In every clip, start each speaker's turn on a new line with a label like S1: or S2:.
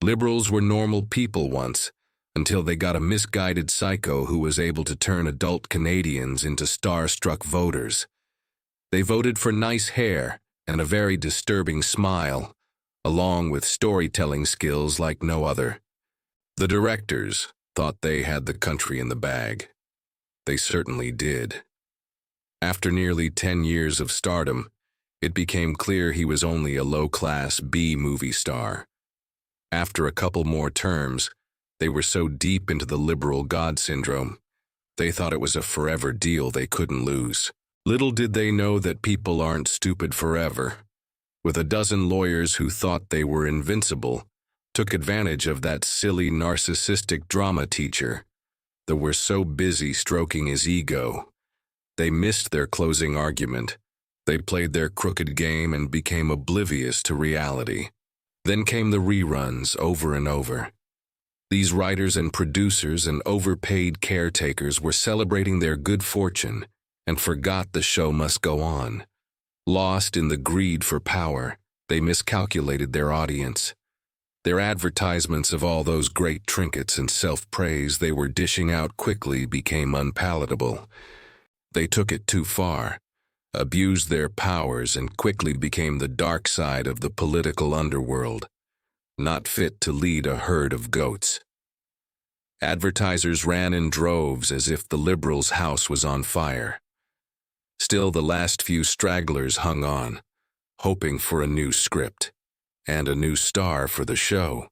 S1: Liberals were normal people once, until they got a misguided psycho who was able to turn adult Canadians into star-struck voters. They voted for nice hair and a very disturbing smile, along with storytelling skills like no other. The directors thought they had the country in the bag. They certainly did. After nearly 10 years of stardom, it became clear he was only a low-class B-movie star. After a couple more terms, they were so deep into the liberal god syndrome, they thought it was a forever deal they couldn't lose. Little did they know that people aren't stupid forever. With a dozen lawyers who thought they were invincible, took advantage of that silly narcissistic drama teacher that were so busy stroking his ego. They missed their closing argument. They played their crooked game and became oblivious to reality. Then came the reruns over and over. These writers and producers and overpaid caretakers were celebrating their good fortune and forgot the show must go on. Lost in the greed for power, they miscalculated their audience. Their advertisements of all those great trinkets and self-praise they were dishing out quickly became unpalatable. They took it too far, abused their powers, and quickly became the dark side of the political underworld, not fit to lead a herd of goats. Advertisers ran in droves as if the Liberals' house was on fire. Still, the last few stragglers hung on, hoping for a new script and a new star for the show.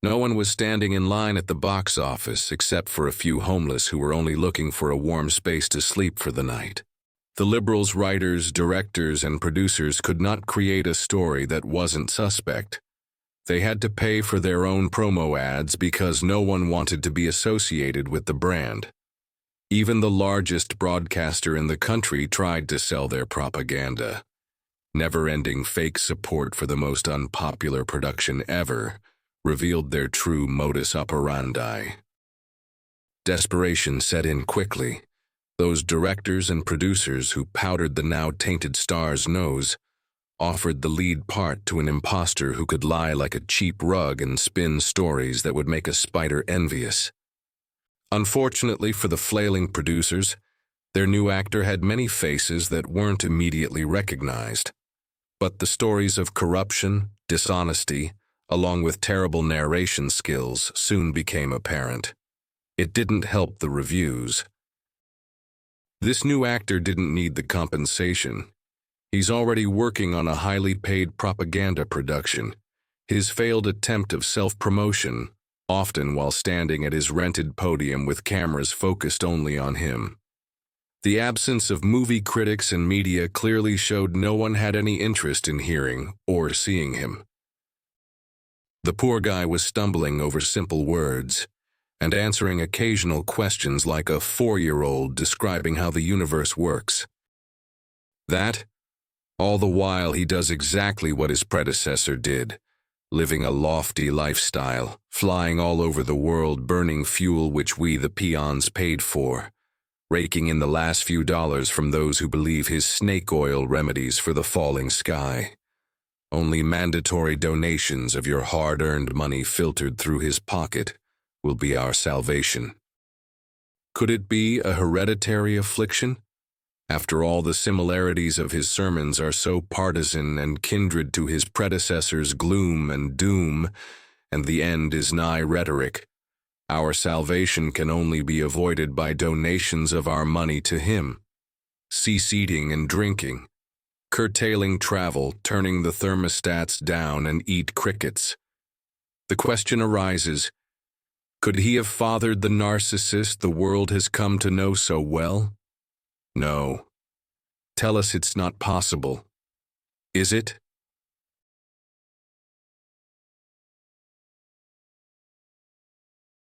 S1: No one was standing in line at the box office except for a few homeless who were only looking for a warm space to sleep for the night. The Liberals' writers, directors, and producers could not create a story that wasn't suspect. They had to pay for their own promo ads because no one wanted to be associated with the brand. Even the largest broadcaster in the country tried to sell their propaganda. Never-ending fake support for the most unpopular production ever revealed their true modus operandi. Desperation set in quickly. Those directors and producers who powdered the now-tainted star's nose offered the lead part to an imposter who could lie like a cheap rug and spin stories that would make a spider envious. Unfortunately for the flailing producers, their new actor had many faces that weren't immediately recognized. But the stories of corruption, dishonesty, along with terrible narration skills, soon became apparent. It didn't help the reviews. This new actor didn't need the compensation. He's already working on a highly paid propaganda production. His failed attempt of self-promotion, often while standing at his rented podium with cameras focused only on him. The absence of movie critics and media clearly showed no one had any interest in hearing or seeing him. The poor guy was stumbling over simple words and answering occasional questions like a 4-year-old describing how the universe works. That, all the while he does exactly what his predecessor did, living a lofty lifestyle, flying all over the world, burning fuel which we, the peons, paid for, raking in the last few dollars from those who believe his snake oil remedies for the falling sky. Only mandatory donations of your hard-earned money filtered through his pocket will be our salvation. Could it be a hereditary affliction? After all, the similarities of his sermons are so partisan and kindred to his predecessor's gloom and doom, and the end is nigh rhetoric. Our salvation can only be avoided by donations of our money to him. Cease eating and drinking, curtailing travel, turning the thermostats down, and eat crickets. The question arises, could he have fathered the narcissist the world has come to know so well? No. Tell us it's not possible. Is it?